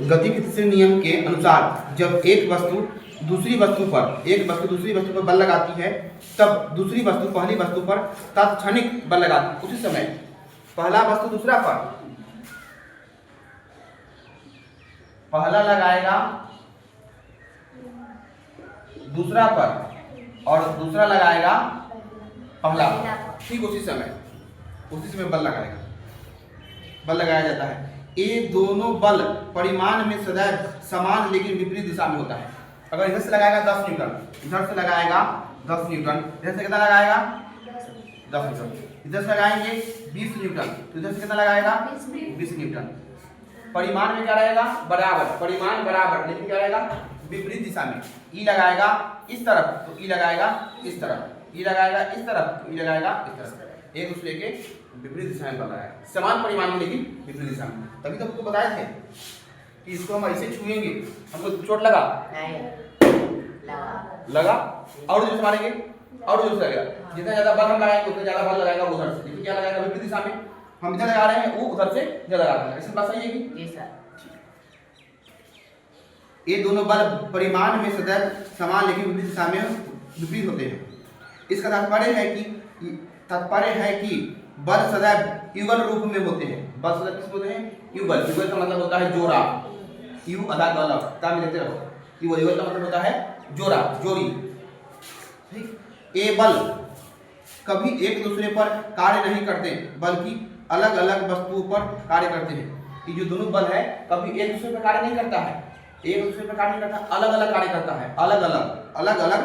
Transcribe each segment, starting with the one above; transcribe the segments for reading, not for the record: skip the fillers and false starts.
गति के तीसरे नियम के अनुसार जब एक वस्तु दूसरी वस्तु पर बल लगाती है तब दूसरी वस्तु पहली वस्तु पर तात्क्षणिक बल लगाती है। उसी समय पहला वस्तु दूसरा पर पहला लगाएगा दूसरा पर और दूसरा लगाएगा पहला, ठीक उसी समय बल लगाया जाता है। ये दोनों बल परिमाण में सदैव समान लेकिन विपरीत दिशा में होता है। अगर इधर से लगाएगा 10 न्यूटन, इधर से लगाएगा 10 न्यूटन, इधर से कितना लगाएगा 10 न्यूटन, इधर से लगाएंगे 20 न्यूटन, तो इधर से कितना लगाएगा 20 न्यूटन। परिमाण में क्या रहेगा बराबर, परिमाण बराबर लेकिन क्या रहेगा विपरीत दिशा में। ई लगाएगा इस तरफ तो ई लगाएगा इस तरफ, ई लगाएगा इस तरफ तो ई लगाएगा इस तरफ, एक दूसरे के विपरीत दिशा में बल लगाएगा, समान परिमाण में लेकिन विपरीत दिशा में। तभी तो आपको बताए थे कि इसको हम ऐसे छुएंगे हमको चोट लगा और जोर से मारेंगे और जोर से लगेगा, जितना ज्यादा बल हम लगाएंगे उतना ज्यादा बल लगाएगा उधर से, लेकिन क्या लगाएगा विपरीत दिशा में। हम इधर लगा रहे हैं वो उधर से ज्यादा लगा रहे हैं। इसमें बात सही है कि जी सर। ये दोनों बल परिमाण में सदैव समान लेकिन विपरीत दिशा में विपरीत होते हैं। इसका तात्पर्य है कि बल सदैव युगल रूप में होते हैं। बल सदैव किस होते हैं युगल। युगल का मतलब होता है जोड़ा, यू अदा गलत का में लेते रहो। युगल का मतलब होता है जोड़ा, जोड़ी, ठीक। ये बल कभी एक दूसरे पर कार्य नहीं करते बल्कि अलग अलग वस्तुओं पर कार्य करते हैं। ये जो दोनों बल है कभी एक दूसरे पर कार्य नहीं करता है, एक दूसरे पर कार्य नहीं करता, अलग अलग कार्य करता है, अलग अलग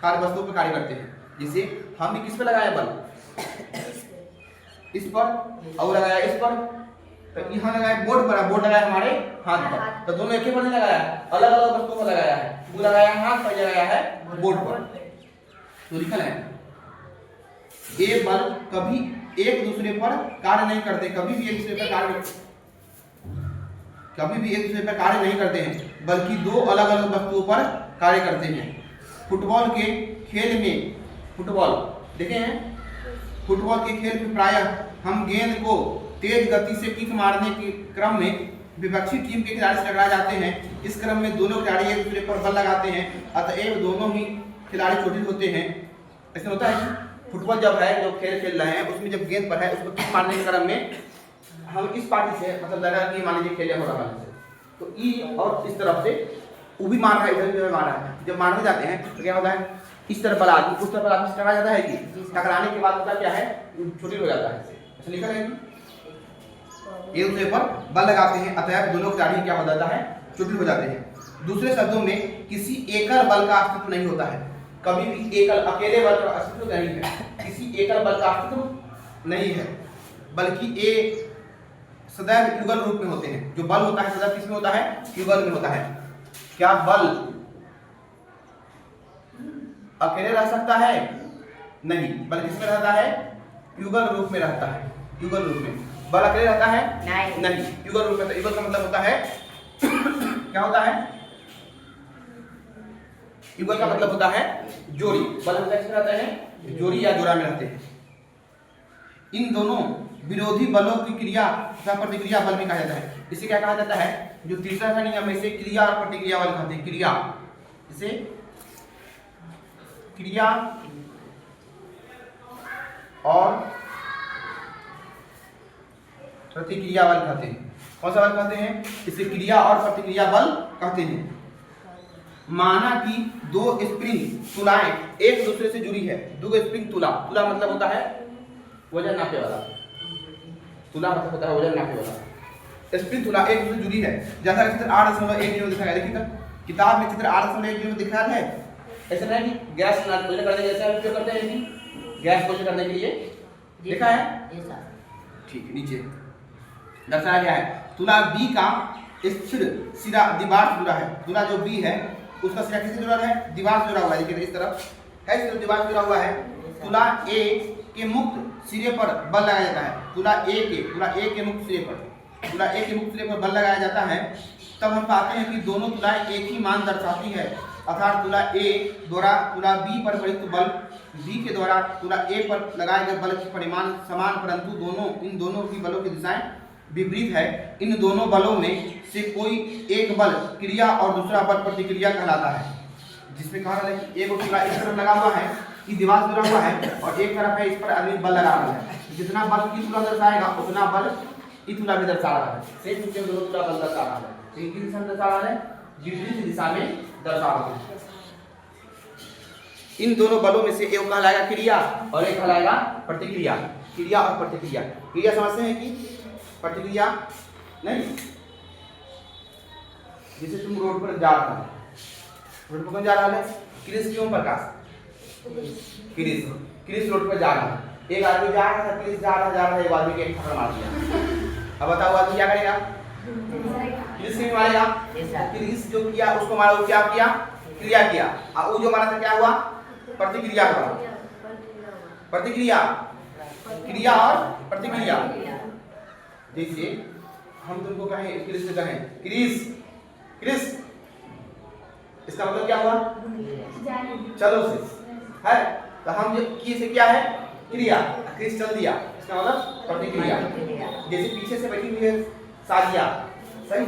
कार्य वस्तुओं पर कार्य करते हैं। जैसे हम किस पे लगाया बल, इस पर और लगाया इस पर, तो यहाँ लगाया बोर्ड पर, बोर्ड लगाया हमारे हाथ पर, तो दोनों एक ही पर नहीं लगाया, अलग अलग वस्तुओं पर लगाया है। वो लगाया हाथ पर, लगाया है बोर्ड पर, तो लिखा है ये बल कभी एक दूसरे पर कार्य नहीं करते, कभी भी एक दूसरे पर कार्य नहीं करते हैं बल्कि दो अलग अलग वस्तुओं पर कार्य करते हैं। फुटबॉल के खेल में देखे हैं, फुटबॉल के खेल में प्रायः हम गेंद को तेज गति से किक मारने के क्रम में विपक्षी टीम के खिलाड़ी से टकरा जाते हैं। इस क्रम में दोनों खिलाड़ी एक दूसरे पर बल लगाते हैं, अतएव दोनों ही खिलाड़ी चोटिल होते हैं। ऐसा होता है कि फुटबॉल जब है जो खेल रहे हैं उसमें जब गेंद पर है उसको किक मारने के क्रम में हम इस पार्टी से मतलब लगा कि मान लीजिए खेल हो रहा है तो ई और इस तरफ से वो भी मार रहा है, इधर भी मार रहा है। जब मारने जाते हैं तो क्या होता है इस तरफ बल आदमी उस तरफ बल आदमी से टकरा जाता है कि टकराने के बाद होता क्या है चोटिल हो जाता है। ऐसा लिखा है कि एक दूसरे पर बल लगाते हैं अतएव दोनों खिलाड़ी क्या हो जाता है चोटिल हो जाते हैं। दूसरे शब्दों में किसी एकल बल का अस्तित्व नहीं होता है, कभी भी एकल अकेले बल का अस्तित्व नहीं है, किसी एकल बल का अस्तित्व नहीं है, बल्कि ये सदैव युगल रूप में होते हैं। जो बल होता है सदैव किसमें होता है युगल में होता है। क्या बल अकेले रह सकता है नहीं, बल किसमें रहता है युगल रूप में रहता है। युगल रूप में बल अकेले रहता है नहीं, युगल रूप में। युगल का मतलब होता है क्या होता है युगल का मतलब होता है जोड़ी। बल किसमें रहते हैं जोड़ी या जोड़ा में रहते हैं। इन दोनों विरोधी बलों की क्रिया तथा प्रतिक्रिया बल भी कहा जाता है। इसे क्या कहा जाता है जो तीसरा था नियम में से क्रिया और प्रतिक्रिया बल कहते हैं। क्रिया इसे क्रिया और प्रतिक्रिया बल कहते हैं। कौन सा बल कहते हैं इसे क्रिया और प्रतिक्रिया बल कहते हैं। माना कि दो स्प्रिंग तुलाएं एक दूसरे से जुड़ी है। दो स्प्रिंग तुला मतलब होता है वजन नापे वाला, तुला मतलब होता है वजन नापे वाला। स्प्रिंग तुला एक दूसरे से जुड़ी है। जैसा कि चित्र 8.1 में दिखाया देखिए किताब में चित्र 8.1 में दिखाया है। ऐसा नहीं कि गैस खोलने करने जैसे हम उपयोग करते हैं गैस खोलने करने के लिए देखा है, ठीक है। नीचे दर्शाया गया है तुला बी का स्थिर सिरा दीवार से जुड़ा है। तुला जो बी है उसका सिरा किससे जुड़ा है दीवार से जुड़ा हुआ है। देखिए इस तरफ है इस दीवार से जुड़ा हुआ है। तुला ए के मुक्त सिरे पर बल लगाया जाता है। तुला ए के मुक्त सिरे पर बल लगाया जाता है। तब हम पाते हैं कि दोनों तुलाएं एक ही मान दर्शाती है, अर्थात तुला ए द्वारा तुला बी पर प्रयुक्त बल बी के द्वारा तुला ए पर लगाए गए बल की परिमाण समान, परंतु इन दोनों की बलों की दिशाएं विपरीत है, इन दोनों बलों में से कोई एक बल क्रिया और दूसरा बल प्रतिक्रिया कहलाता है। जिसमें कहा है कि एक चूल्हा इस तरफ लगा हुआ है, इस दीवार से जुड़ा हुआ है और एक तरफ है, इस पर आदमी बल लगा रहा है। जितना बल ई चूल्हा दर्शाएगा उतना बल ई चूल्हा भी दर्शा रहा है। सेम टू सेम दोनों चूल्हा बल दर्शा रहा है। तो किस दिशा में दर्शा रहा है? विपरीत दिशा में दर्शा रहा है। इन दोनों बलों में से एक कहलाएगा क्रिया और एक कहलाएगा प्रतिक्रिया। क्रिया और प्रतिक्रिया, क्रिया समझते हैं कि प्रतिक्रिया नहीं। जैसे तुम रोड पर जा रहा है, रोड पर कौन जा रहा है? क्रिस क्यों प्रकाश? क्रिस रोड पर जा रहा है। एक आदमी जा रहा था, क्रिस जा रहा है, एक आदमी के ठक्कर मार दिया। अब बताओ आदमी क्या करेगा? क्रिस क्यों मारेगा? क्रिस जो किया उसको मारा, वो क्या किया? क्रिया किया। और वो जो मारा था क्या हुआ? प्रतिक्रिया हुआ। प्रतिक्रिया, क्रिया और प्रतिक्रिया। जैसे हम तुमको कहें क्रिस से कहें क्रिस क्रिस, इसका मतलब क्या हुआ? चलो से है। तो हम जो की से क्या है? क्रिया। क्रिस चल दिया, इसका मतलब प्रतिक्रिया। जैसे पीछे से बैठी हुई है सादिया, सही?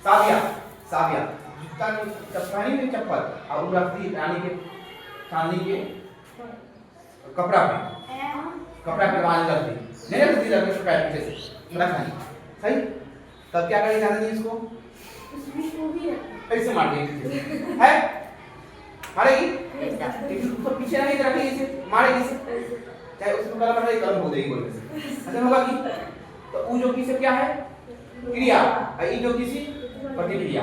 सादिया सादिया जूता चप्पल नहीं, चप्पल और रखती रानी के चांदी के कपड़ा पे बांध करती नहीं रखती, रखती पैर पीछे से रखा सही। तब क्या करेंगे जाने दीजिए इसको? ऐसे मार देंगे है, मारेगी उसको पीछे नहीं रखेगी, इसे मारेगी इसे, चाहे उसको कलम रखेगी कलम हो जाएगी बोलने से, ऐसा होगा कि तो वो जो किसे क्या है? क्रिया, ये जो किसी प्रतिक्रिया।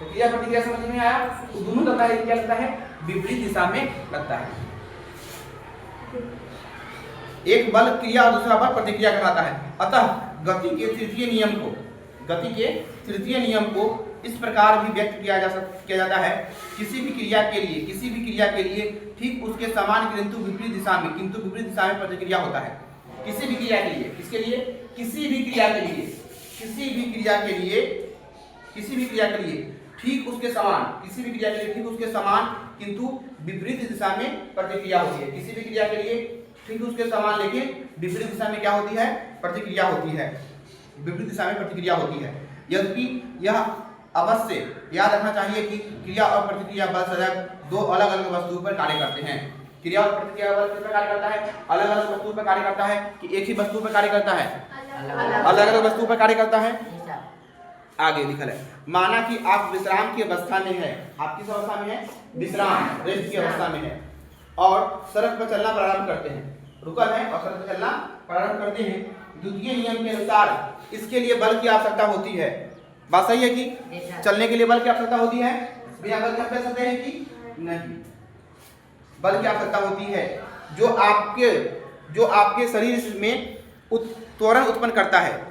तो क्रिया प्रतिक्रिया समझ में आया? तो दोनों का कार्य क्या लगता है? विपरीत दिशा में लगता है। एक बल क्रिया और दूसरा बल प्रतिक्रिया कहलाता है। अतः गति के तृतीय नियम को इस प्रकार भी व्यक्त किया जाता है। किसी भी क्रिया के लिए ठीक उसके समान किंतु विपरीत दिशा में प्रतिक्रिया होता है। किसी भी क्रिया के लिए, किसके लिए? किसी भी क्रिया के लिए ठीक उसके समान किंतु विपरीत दिशा में प्रतिक्रिया होती है। किसी भी क्रिया के लिए ठीक उसके समान लेकिन विपरीत दिशा में क्या होती है? प्रतिक्रिया होती है। विपरीत दिशा में प्रतिक्रिया होती है। यद्यपि यह अवश्य याद रखना चाहिए कि क्रिया और प्रतिक्रिया बल सदैव दो अलग अलग वस्तुओं पर कार्य करते हैं। क्रिया और प्रतिक्रिया बल किस पर कार्य करता है? अलग अलग वस्तुओं पर कार्य करता है कि एक ही वस्तु पर कार्य करता है? अलग अलग वस्तुओं पर कार्य करता है। आगे लिखा है, माना कि आप विश्राम की अवस्था में है। आप किस अवस्था में है? विश्राम, रेस्ट की अवस्था में है और सड़क पर चलना प्रारंभ करते हैं। रुकल है और सड़क पर चलना प्रारंभ करते हैं। द्वितीय नियम के अनुसार इसके लिए बल की आवश्यकता होती है। बात सही है कि चलने के लिए बल की आवश्यकता होती है? बिना बल के हम चल सकते हैं कि नहीं? बल की आवश्यकता होती है जो आपके शरीर में त्वरण उत्पन्न करता है।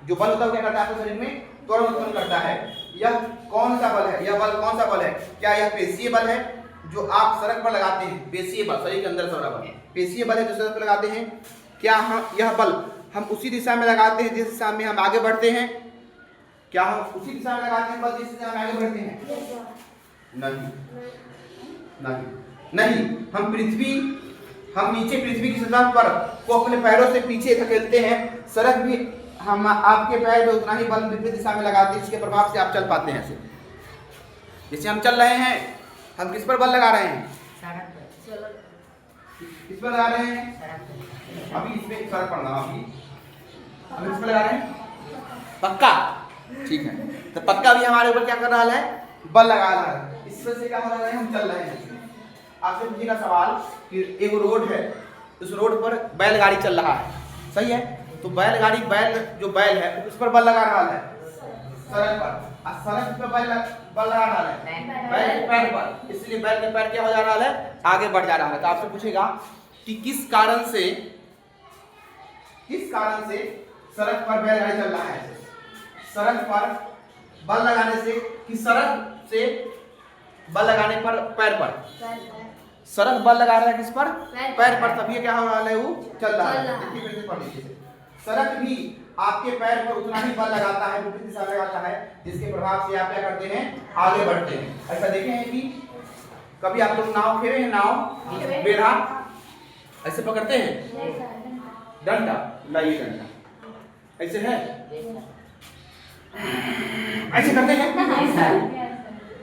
जो बल होता है क्या करता है? आपके शरीर में त्वरण उत्पन्न करता है। यह कौन सा बल है? यह बल कौन सा बल है? क्या यह पेशीय बल है जो आप सड़क पर लगाते हैं? पेशीय बल, शरीर के अंदर से बल पेशीय बल है जो सड़क पर लगाते हैं। क्या हम यह बल हम उसी दिशा में लगाते हैं जिस दिशा में हम आगे बढ़ते हैं? क्या हम उसी दिशा में लगाते हैं बल जिस दिशा में आगे बढ़ते हैं? नहीं। हम नीचे पृथ्वी की सतह पर को अपने पैरों से पीछे धकेलते हैं। सड़क भी हम आपके पैर में उतना ही बल विपरीत दिशा में लगाते हैं, इसके प्रभाव से आप चल पाते हैं। ऐसे जैसे हम चल रहे हैं, हम किस पर बल लगा रहे हैं? किस पर लगा रहे हैं? अभी इसमें फर्क पड़ रहा है। अभी किस पर लगा रहे हैं? पक्का, ठीक है। तो पक्का भी हमारे ऊपर क्या कर रहा है? बल लगा रहा है। इस वजह से क्या हो रहा है? हम चल रहे हैं। आपसे पूछेगा सवाल कि एक रोड है, उस रोड पर बैलगाड़ी चल रहा है, सही है? तो बैलगाड़ी जो बैल है उस पर बल लगा रहा है सड़क पर, और सड़क पर बल लगा रहा है बैल के पैर पर, इसलिए बैल के पैर क्या हो जा रहा है? आगे बढ़ जा रहा है। तो आपसे पूछेगा कि किस कारण से सड़क पर बैलगाड़ी चल रहा है? सड़क पर बल लगाने से कि सड़क से बल लगाने पर पैर पर? सड़क बल लगा रहा है किस पर? पैर पर, तभी क्या हो रहा है? वो चल रहा है। सड़क भी आपके पैर पर उतना ही बल लगाता है, विपरीत दिशा में लगाता है, जिसके प्रभाव से आप क्या करते हैं? आगे बढ़ते हैं। ऐसा देखे हैं कि कभी आप लोग नाव खेले हैं? नाव बेड़ा ऐसे पकड़ते हैं, डंडा लाइए, डंडा ऐसे है, ऐसे करते हैं।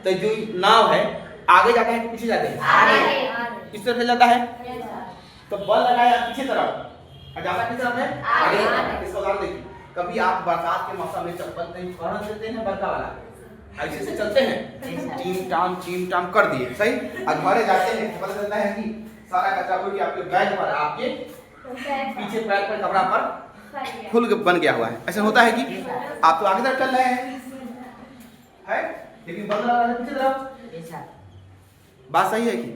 तो जो नाव है आगे जाता है कि पीछे जाते हैं? किस तरफ से जाता है? तो बल लगाया पीछे तरफ और जाता किस तरफ है? आगे। इसका उदाहरण देखिए, कभी आप बरसात के मौसम में चप्पल कहीं पहन देते हैं बड़का वाला, ऐसे से चलते हैं, चीम टाम कर दिए, सही। और घरे जाते हैं तो पता चलता है कि सारा कचरा उड़ के आपके बैग पर, आपके पीछे पैर पर, कपड़ा पर खुल बन गया हुआ है। ऐसा होता है कि आप तो आगे तरफ चल रहे हैं, है, लेकिन बल लगा रहे हैं पीछे तरफ। बात सही है कि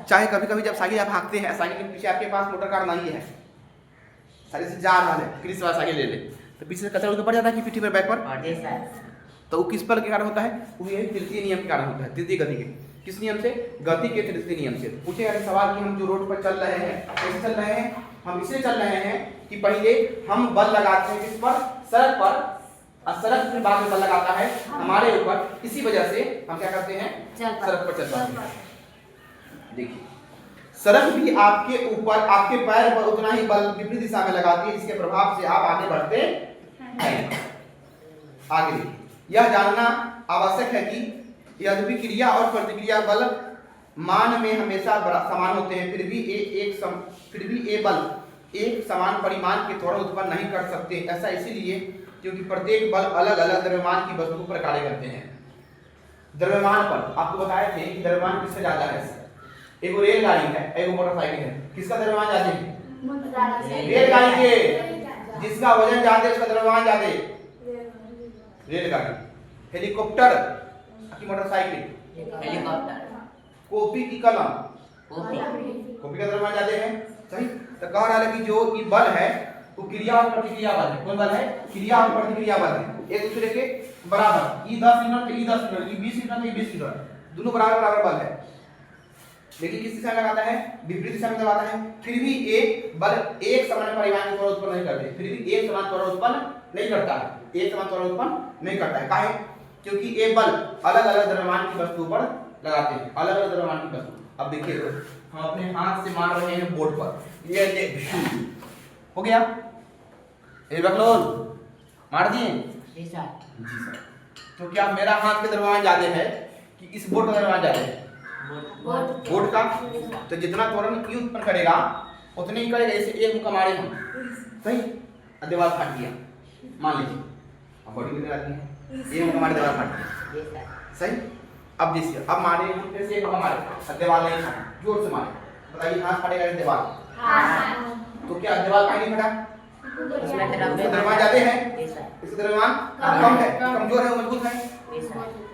चाहे कभी कभी जब साइकिल आप हाँकते हैं, साइकिल के पीछे आपके पास मोटर कार नहीं है, साइकिल से जा रहा है, किस वाला साइकिल ले ले, तो पीछे से कचरा उड़ के पड़ जाता है कि पीठी पर, बैक पर, तो वो किस पर के कारण होता है? वो यही तृतीय नियम के कारण होता है, तृतीय गति के। किस नियम से? गति के तृतीय नियम से। पूछे अगर सवाल कि हम जो रोड पर चल रहे हैं कैसे चल रहे हैं? हम इसलिए चल रहे हैं कि पहले हम बल लगाते हैं किस पर? सड़क पर, और सड़क के बाद में बल लगाता है हमारे ऊपर, इसी वजह से हम क्या करते हैं? सड़क पर चल पाते हैं। देखिए, सड़क भी आपके ऊपर, आपके पैर पर उतना ही बल विपरीत दिशा में लगाती है, जिसके प्रभाव से आप आगे बढ़ते हैं। आगे देखिए, यह जानना आवश्यक है कि यद्यपि क्रिया और प्रतिक्रिया बल मान में हमेशा समान होते हैं, फिर भी ये बल एक समान परिमाण के त्वरण उत्पन्न नहीं कर सकते। ऐसा इसीलिए क्योंकि प्रत्येक बल अलग अलग द्रव्यमान की वस्तु पर कार्य करते हैं। द्रव्यमान पर आपको बताए थे कि द्रव्यमान किससे ज्यादा है? एक रेलगाड़ी है, एक मोटरसाइकिल है, किसका द्रव्यमान ज्यादा है? रेलगाड़ी के। जिसका वजन ज्यादा है उसका द्रव्यमान ज्यादा है। रेलगाड़ी। हेलीकॉप्टर की मोटरसाइकिल, हेलीकॉप्टर। कॉपी की कलम, कॉपी का द्रव्यमान ज्यादा है, सही। तो कह रहा है कि जो ये बल है वो क्रिया और प्रतिक्रिया बल है। कौन बल है? क्रिया और प्रतिक्रिया बल है, एक दूसरे के बराबर। ई 10 न्यूटन तो ई 10 न्यूटन, ई 20 न्यूटन तो ई 20 न्यूटन, दोनों बराबर बराबर बल है। लेकिन किस दिशा में लगाता है? विपरीत दिशा में लगाता है। फिर भी एक बल एक समान परिमाण के त्वरण उत्पन्न नहीं करते, फिर भी एक समान त्वरण उत्पन्न नहीं करता है, एक समान त्वरण उत्पन्न नहीं करता है। काहे? क्योंकि ये बल अलग अलग द्रव्यमान की वस्तु पर लगाते हैं, अलग अलग द्रव्यमान की वस्तु। अब देखिए, हम अपने हाथ से मार रहे हैं बोर्ड पर, ये हो गया, ये रख लो, मार दिए जी सर। तो क्या मेरा हाथ के द्रव्यमान ज्यादा है कि इस बोर्ड का द्रव्यमान ज्यादा है? बोर्ड का। तो जितना त्वरण ई उत्पन्न करेगा उतने ही करेगा। ऐसे एक मुक्का मारे हम, सही, दीवार फाट गया, मान लीजिए, अब बॉडी में लगाती है, एक मुक्का मारे दीवार फाट गया, सही। अब देखिए, अब मारे फिर से एक मुक्का मारे, दीवार नहीं फाटा, जोर से मारे, बताइए हाथ फाटेगा दीवार? तो क्या दीवार कहीं नहीं फटा? इसमें द्रव्यमान ज्यादा है, इसका द्रव्यमान कम है, कमजोर है, मजबूत है।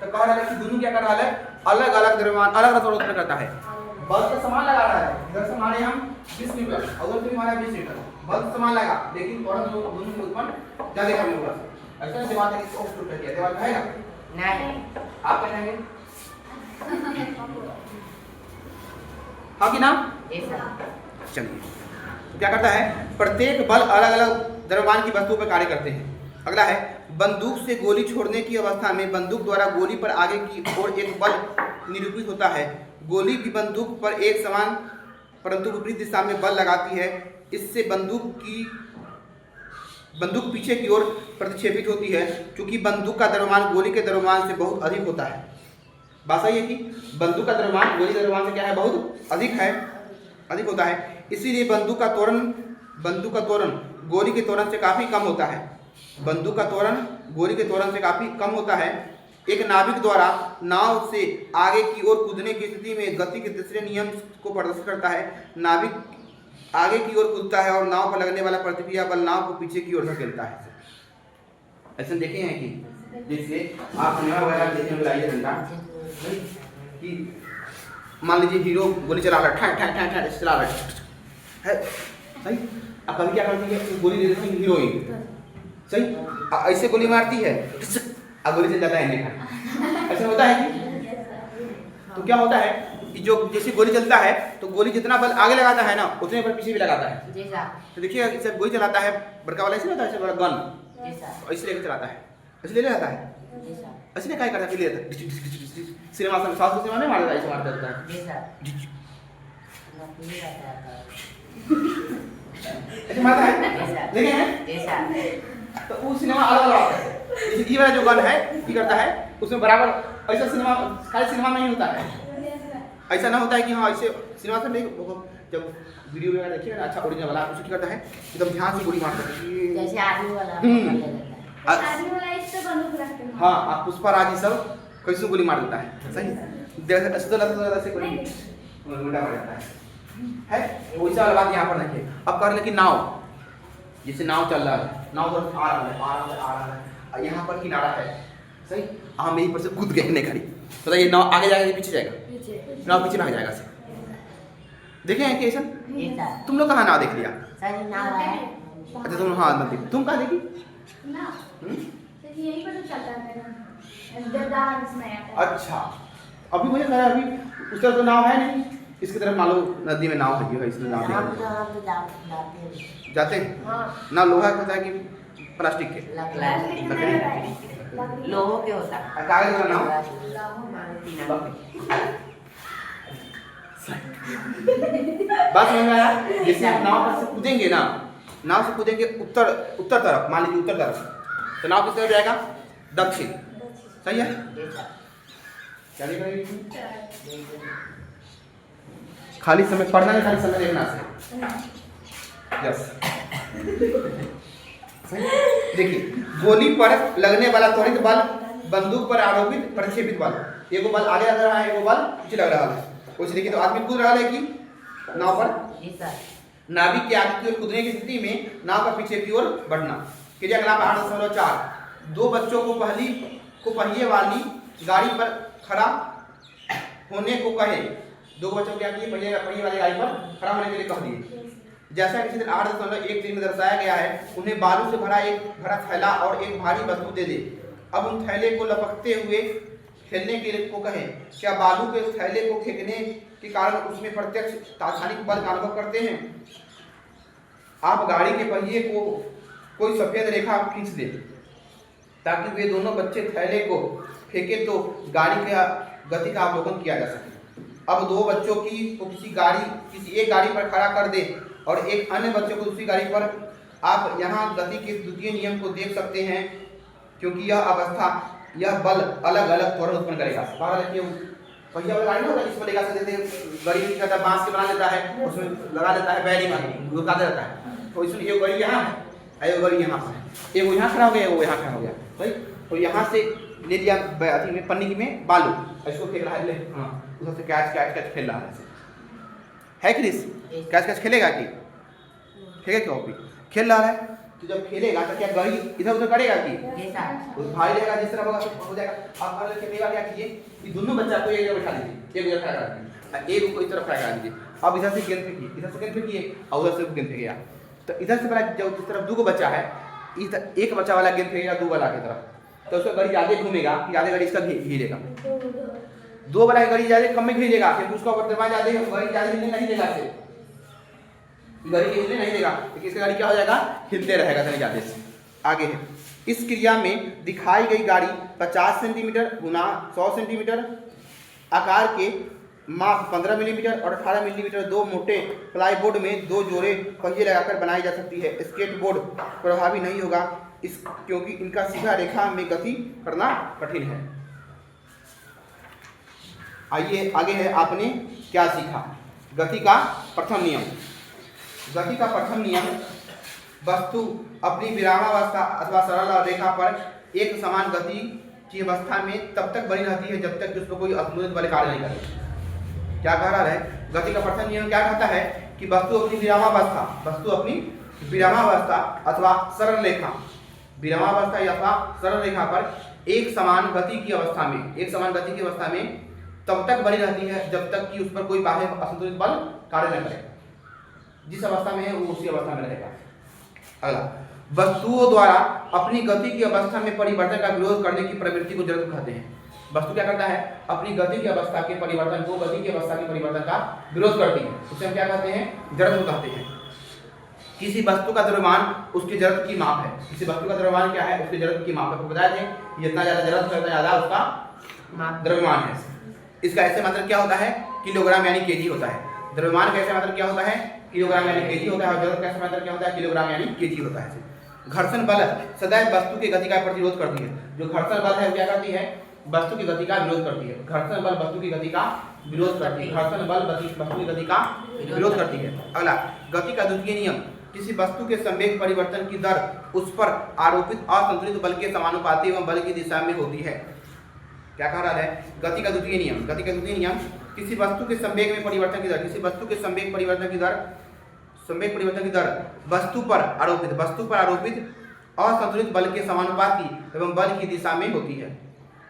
तो कह रहा है कि दोनों क्या कर रहा है? अलग अलग द्रव्यमान अलग अलग त्वरण उत्पन्न करता है। बल तो समान लगा रहा है, इधर से मारे हम 20 न्यूटन, उधर से मारा 20 न्यूटन, बल समान लगा, लेकिन त्वरण दोनों में उत्पन्न ज्यादा करने होगा। ऐसा दिमाग में इसको टूट गया, दिमाग कहेगा नहीं, आप कहेंगे हाँ कि ना? चलिए, तो क्या करता है? प्रत्येक बल अलग अलग द्रव्यमान की वस्तु पर कार्य करते हैं। अगला है, बंदूक से गोली छोड़ने की अवस्था में बंदूक द्वारा गोली पर आगे की ओर एक बल निरूपित होता है। गोली भी बंदूक पर एक समान परंतु विपरीत दिशा में बल लगाती है। इससे बंदूक पीछे की ओर प्रतिक्षेपित होती है, क्योंकि बंदूक का द्रव्यमान गोली के द्रव्यमान से बहुत अधिक होता है। बात सही है कि बंदूक का द्रव्यमान गोली के द्रव्यमान से क्या है? बहुत अधिक होता है। इसीलिए बंदूक का त्वरण गोली के त्वरण से काफी कम होता है। बंदूक का त्वरण गोली के त्वरण से काफी कम होता है। एक नाविक द्वारा नाव से आगे की ओर कूदने की स्थिति में गति के तीसरे नियम को प्रदर्शित करता है। नाविक आगे की ओर कूदता है और नाव पर लगने वाला प्रतिक्रिया बल नाव को पीछे की ओर धकेलता है। ऐसे देखे हैं कि जैसे आप सिनेमा वगैरह देखने में लाइए घंटा कि मान लीजिए हीरो गोली चला रहा है, चला रहा है, सही। अब कभी क्या करती है? गोली दे देती है हीरोइन, सही, ऐसे गोली मारती है, अब गोली चल जाता है इन्हें। ऐसा होता है कि तो क्या होता है कि जो जैसे गोली चलता है तो गोली जितना बल आगे लगाता है ना उतने बल पीछे भी लगाता है। तो देखिए, जब गोली चलाता है बड़का वाला ऐसे रहता है, ऐसे बड़ा गन ऐसे लेकर चलाता है, ऐसे ले जाता है, ऐसे क्या करता है? सिनेमा में साउथ सिनेमा में मारता है, ऐसे मारता रहता है, ऐसे मारता है, देखे हैं? तो वो सिनेमा अलग अलग आता है। ये वाला जो गन है ये करता है उसमें बराबर ऐसा सिनेमा खाली सिनेमा में ही होता है। ऐसा ना होता है कि हाँ ऐसे सिनेमा से नहीं, जब वीडियो वगैरह देखिएगा ना अच्छा ओरिजिनल वाला उसको क्या करता है एकदम ध्यान से गोली मारता है जैसे आर्मी वाला हाँ आप पुष्पराज जी सब कैसे गोली मार देता है सही से गोली उल्टा पड़ जाता है वैसा वाला बात यहाँ पर नहीं है। अब कर लेकिन नाव, जैसे नाव चल रहा है, नाव पर आ रहा है यहाँ पर किनारा है सही, हम यहीं पर से कूद गए नहीं खड़ी तो ये नाव आगे जाएगा पीछे जाएगा, नाव पीछे भाग जाएगा। देखे हैं कैसा तुम लोग कहाँ नाव देख लिया? अच्छा तुम हाँ मतलब तुम कहाँ देखी? अच्छा अभी मुझे लगा अभी उस तरफ तो नाव है नहीं, इसकी तरफ मान लो नदी में नाव है इसमें नाव जाते हैं ना। लोहा होता है कि प्लास्टिक के? लोगों के होता है। कागज का नाव बात समझ में आया? जैसे आप नाव पर से कूदेंगे ना, नाव से कूदेंगे उत्तर तरफ, मान लीजिए उत्तर तरफ तो नाव किस तरफ जाएगा? दक्षिण। सही है? क्या लिख रही है? खाली समय पढ़ना है, खाली समय देखना से। यस देखिए गोली पर लगने वाला त्वरित बल, बंदूक पर आरोपित प्रक्षेपित बल, एगो बल आगे लग रहा है एगो बल पीछे लग रहा है। कुछ देखिए तो आदमी कूद रहा है कि नाव पर नाविक के आगे की ओर कूदने की स्थिति में नाव का पीछे की ओर बढ़ना। क्रियाकलाप 8.4 दो बच्चों को पहिए वाली गाड़ी पर खड़ा होने को कहे। दो बच्चों क्या किए? पहिए वाली गाड़ी पर खड़ा होने के लिए कह दिए। जैसा कि चित्र 8.13 में दर्शाया गया है, उन्हें बालू से भरा थैला और एक भारी वस्तु दे दे। अब उन थैले को लपकते हुए खेलने के लिए को कहें। क्या बालू के थैले को फेंकने के कारण उसमें प्रत्यक्ष तात्कालिक बल का अनुभव करते हैं? आप गाड़ी के पहिए को कोई सफेद रेखा खींच दे ताकि वे दोनों बच्चे थैले को फेंके तो गाड़ी की गति का अवलोकन किया जा सके। अब दो बच्चों को किसी एक गाड़ी पर खड़ा कर दे और एक अन्य बच्चों को दूसरी गाड़ी पर। आप यहाँ गति के द्वितीय नियम को देख सकते हैं क्योंकि यह बल अलग अलग त्वरण उत्पन्न करेगा। पहिया वाला गाड़ी ना होता है इसमें लेगा सकते गाड़ी क्या करता है बांस के बना लेता है, उसमें लगा देता है बैरिंग रुका देता है। तो इसमें एक गाड़ी यहाँ है एगो गाड़ी यहाँ पर है, एगो यहाँ खड़ा हो गया एगो यहाँ खड़ा हो गया सही। तो यहाँ से ले लिया अथी में पन्नी में बालू, इसको फेंक रहा है ले हाँ उधर से कैच खेल रहा है क्रिस? कैच खेलेगा कि खेलेगा क्या? भी खेल रहा है तो जब खेलेगा तो क्या गाड़ी इधर उधर करेगा कि भाई रहेगा जिस तरह हो जाएगा। आप खेलेगा क्या कीजिए कि दोनों बच्चा को एक जगह बैठा दीजिए, एक जगह खड़ा कर दीजिए, एक को इस तरफ खड़ा कर दीजिए। अब इधर से गेंद फेंकिए, इधर से गेंद फेंकिए और उधर से गेंद फेंकिएगा। तो इधर से पहले जब इस तरफ दो बच्चा है, इधर एक बच्चा वाला गेंद फेंकेगा दो वाला की तरफ तो उसका गाड़ी ज़्यादा घूमेगा, ज़्यादा गाड़ी इसका घिरेगा। दो वाला गाड़ी ज़्यादा कम में घिरेगा क्योंकि उसका वर्तमान ज़्यादा गाड़ी ज़्यादा हिलने नहीं देगा, गाड़ी हिलने नहीं देगा लेकिन इसका गाड़ी क्या हो जाएगा? हिलते रहेगा ज़्यादा से। आगे है इस क्रिया में दिखाई गई गाड़ी 50 सेंटीमीटर गुना 100 सेंटीमीटर आकार के माप 15 मिलीमीटर और 18 मिलीमीटर दो मोटे प्लाईबोर्ड में दो जोड़े पहिए लगाकर बनाई जा सकती है। स्केटबोर्ड प्रभावी नहीं होगा क्योंकि इनका सीधा रेखा में गति करना कठिन है। आइए आगे है आपने क्या सीखा? गति का प्रथम नियम। गति का प्रथम नियम वस्तु अपनी विरामावस्था अथवा सरल रेखा पर एक समान गति की अवस्था में तब तक बनी रहती है जब तक कि उस पर कोई अनुदित बल कार्य नहीं करे। क्या कह रहा है? गति का प्रथम नियम क्या कहता है कि वस्तु अपनी विरामावस्था अथवा सरल रेखा पर एक समान गति की अवस्था में तब तक बनी रहती है जब तक कि उस पर कोई बाह्य असंतुलित बल कार्य न करे। जिस अवस्था में है वो उसी अवस्था में रहेगा। अगला, वस्तुओं द्वारा अपनी गति की अवस्था में परिवर्तन का विरोध करने की प्रवृत्ति को जड़त्व कहते हैं। वस्तु क्या करता है? अपनी गति की अवस्था के परिवर्तन को गति की अवस्था के परिवर्तन का विरोध करती है, उसे हम क्या कहते हैं? जड़त्व कहते हैं। किसी वस्तु का द्रव्यमान उसके जड़त्व की माप है। किसी वस्तु का द्रव्यमान क्या है? उसके जड़त्व की माप है। बताया थे जितना ज्यादा जड़त्व है उतना ज्यादा उसका द्रव्यमान है। इसका ऐसे मतलब क्या होता है? किलोग्राम यानी केजी होता है। द्रव्यमान का ऐसे मतलब क्या होता है? किलोग्राम यानी केजी होता है और जड़त्व का ऐसे मतलब क्या होता है? किलोग्राम यानी केजी होता है। घर्षण बल सदैव वस्तु की गति का प्रतिरोध करती है। जो घर्षण बल है वो क्या करती है? वस्तु की गति का विरोध करती है। घर्षण बल वस्तु की गति का विरोध करती है। घर्षण बल वस्तु की गति का विरोध करती है। अगला, गति का द्वितीय नियम, किसी वस्तु के संवेग परिवर्तन की दर उस पर आरोपित असंतुलित बल के समानुपाती एवं बल की दिशा में होती है। क्या कह रहा है? गति का द्वितीय नियम। गति का द्वितीय नियम, किसी वस्तु के संवेग में परिवर्तन की दर, किसी वस्तु के संवेग परिवर्तन की दर वस्तु पर आरोपित असंतुलित बल के समानुपाती एवं बल की दिशा में होती है।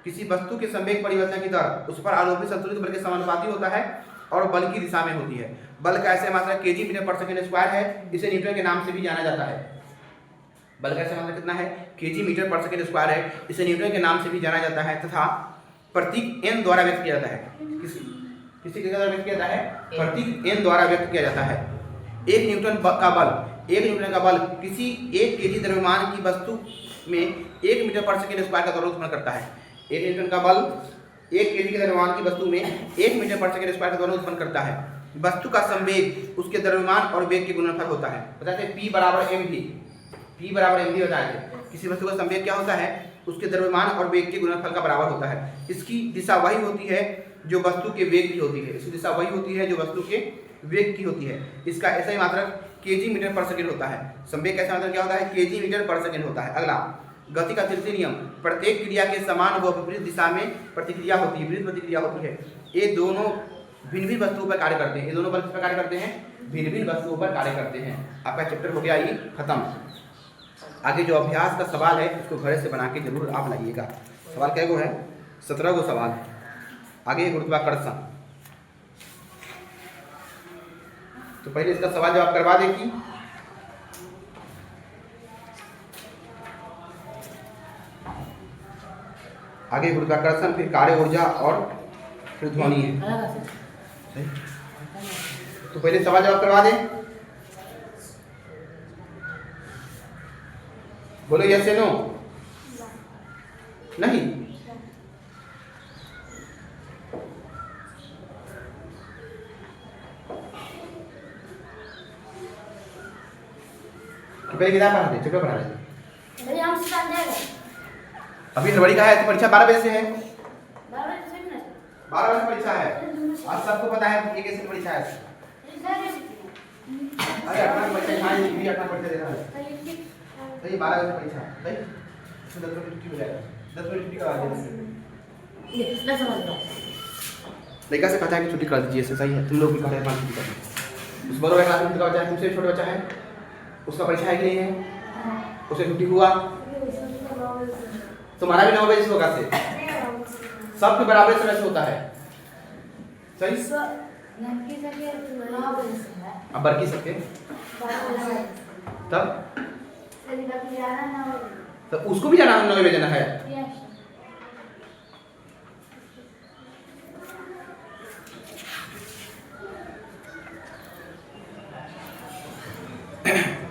किसी वस्तु के संवेग परिवर्तन की दर उस पर आरोपित संतुलित बल के समानुपाती होता है और बल की दिशा में होती है। बल का ऐसे मात्रा kg मीटर पर सेकंड स्क्वायर है, इसे न्यूटन के नाम से भी जाना जाता है। बल का ऐसे मात्रा कितना है? kg मीटर पर सेकंड स्क्वायर है, इसे न्यूटन के नाम से भी जाना जाता है तथा प्रतीक n द्वारा व्यक्त किया जाता है। किसी के द्वारा व्यक्त किया जाता है? प्रतीक n द्वारा व्यक्त किया जाता है। एक न्यूटन का बल किसी 1 kg द्रव्यमान की वस्तु में 1 मीटर पर सेकंड स्क्वायर का त्वरण उत्पन्न करता है। 1 न्यूटन का बल 1 kg के द्रव्यमान की वस्तु में 1 मीटर पर सेकंड स्क्वायर का त्वरण उत्पन्न करता है। वस्तु का संवेग उसके द्रव्यमान और वेग के गुणनफल होता है। बताते हैं P बराबर mv बताए थे। किसी वस्तु का संवेग क्या होता है? उसके द्रव्यमान और वेग के गुणनफल का बराबर होता है। इसकी दिशा वही होती है जो वस्तु के वेग की होती है। इसकी दिशा वही होती है जो वस्तु के वेग की होती है। इसका ऐसा ही मात्रक kg मीटर पर सेकंड होता है। संवेग का ऐसा मात्रक क्या होता है? kg मीटर पर सेकंड होता है। अगला, गति का तृतीय नियम, प्रत्येक क्रिया के समान व विपरीत दिशा में प्रतिक्रिया होती है, विपरीत प्रतिक्रिया होती है। ये दोनों भिन्न भिन्न वस्तुओं पर कार्य करते हैं। ये दोनों बल किस पर कार्य करते हैं? भिन्न भिन्न वस्तुओं पर कार्य करते हैं। आपका चैप्टर हो गया ये खत्म। आगे जो अभ्यास का सवाल है उसको घर से बना के जरूर आप लाइएगा। सवाल कै गो है? 17 गो सवाल है। आगे गुरुत्वाकर्षण, तो पहले इसका सवाल जवाब करवा दे कि आगे गुरुत्वाकर्षण, फिर कार्य ऊर्जा और फिर ध्वनि है। तो पहले सवाल जवाब करवा दे। बोलो यस या नो? नहीं? पहले किताब पढ़ा दे, चुप पढ़ा दे। अभी फरवरी का है तो परीक्षा 12 बजे से है। 12 बजे परीक्षा है। आज सबको पता है ये कैसे परीक्षा है। अरे 18 परीक्षा है, ये भी 18 परीक्षा दे रहा है। सही 12 बजे परीक्षा है। सही, तो 10 मिनट छुट्टी हो जाएगा। 10 मिनट छुट्टी करवा देना। लड़का से कहता है कि छुट्टी कर दीजिए, सही है। तुम लोग भी कहते हैं 5 छुट्टी कर दीजिए। उस बड़े क्लास में का बच्चा है, तुमसे छोटा बच्चा है, उसका परीक्षा है कि नहीं है? उसे छुट्टी हुआ, तुम्हारा भी 9 बजे से होगा। से सबके बराबर समय से होता है। सही, अब बरकी सबके तब तो उसको भी जाना 9 बजे जाना है।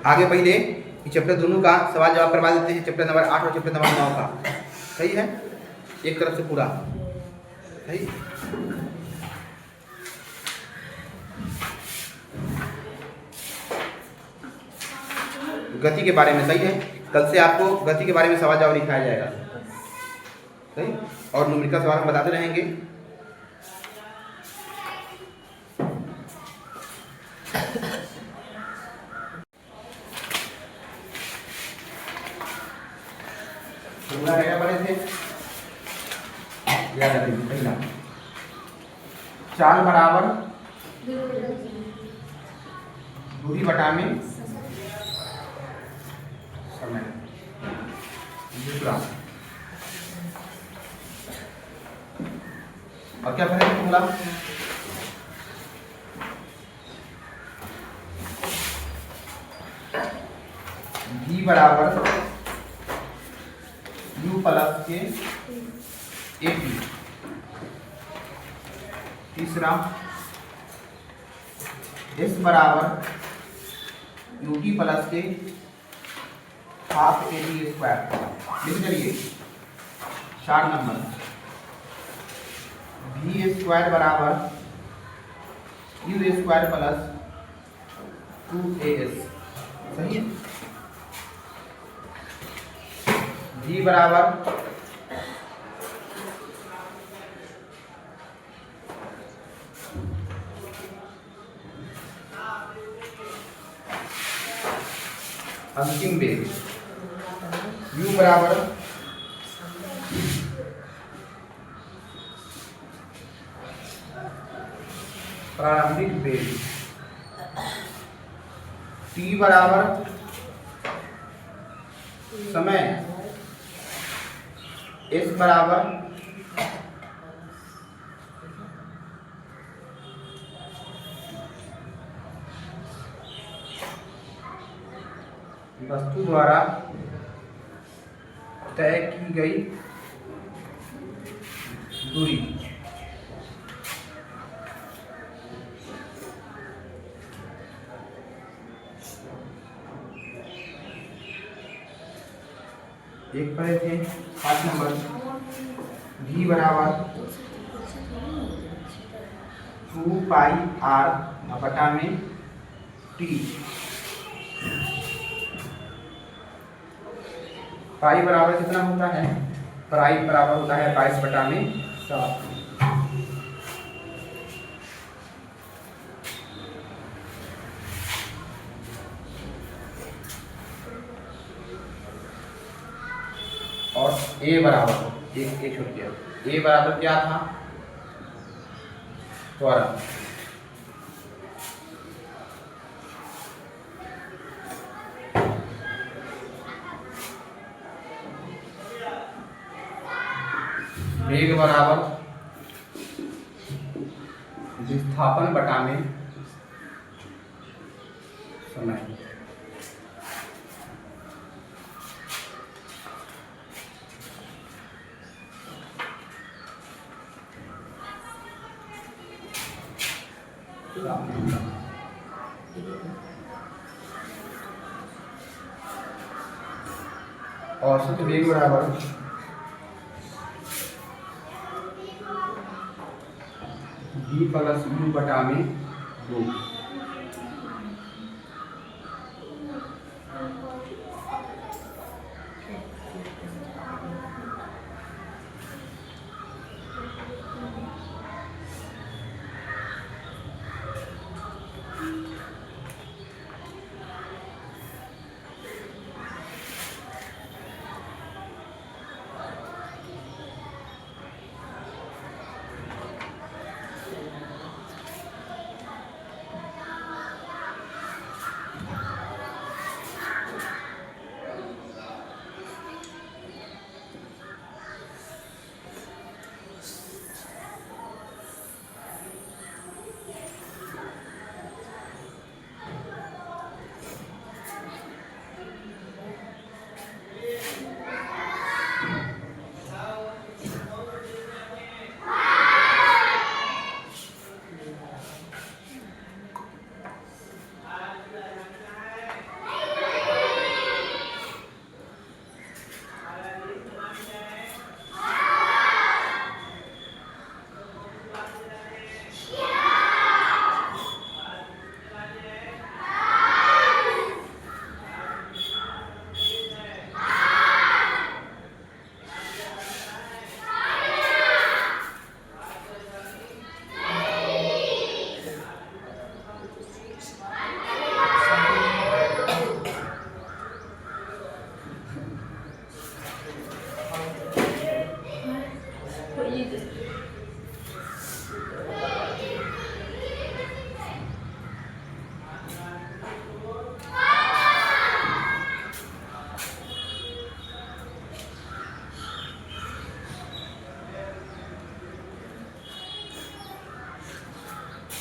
आगे पहले चैप्टर दोनों का सवाल जवाब करवा देते हैं। चैप्टर नंबर 8 और चैप्टर नंबर 9 का। सही है, एक तरफ से पूरा सही। गति के बारे में सही है। कल से आपको गति के बारे में सवाल जवाब लिखाया जाएगा। सही, और न्यूमेरिकल सवाल हम बताते रहेंगे। क्या पढ़े थे? पहला 4 बराबर दूरी बटा में समय। दूसरा और क्या पढ़े थे? बोला v बराबर u प्लस के AP। तीसरा s बराबर ut प्लस के हाफ AP स्क्वायर। लिख चलिए 4 नंबर v स्क्वायर बराबर u स्क्वायर प्लस 2as। सही है। G बराबर अंतिम वेग, U बराबर प्रारंभिक वेग, T बराबर समय, S बराबर वस्तु द्वारा तय की गई दूरी। एक पढ़े थे 5 नंबर, V बराबर 2 पाई R बटा में T। पाई बराबर कितना होता है? पाई बराबर होता है 22 बटा में 7। और A बराबर एक छूट गया, A बराबर क्या था? त्वरण। वेग बराबर विस्थापन बटा में समय। औसत वेग बराबर V प्लस U बटा में 2।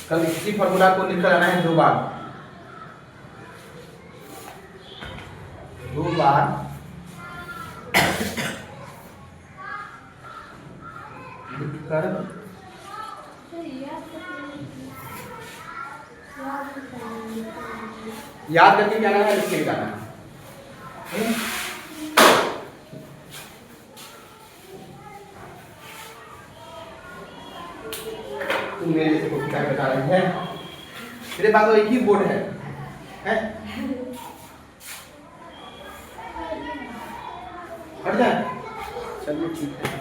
कल इसी फॉर्मूला को लिखकर आना है 2 बार लिखकर याद करके क्या है, लिख के जाना है। तुम मेरे जैसे को क्या बता रही है? मेरे पास तो एक ही बोर्ड है? हट जाए। चलिए ठीक है।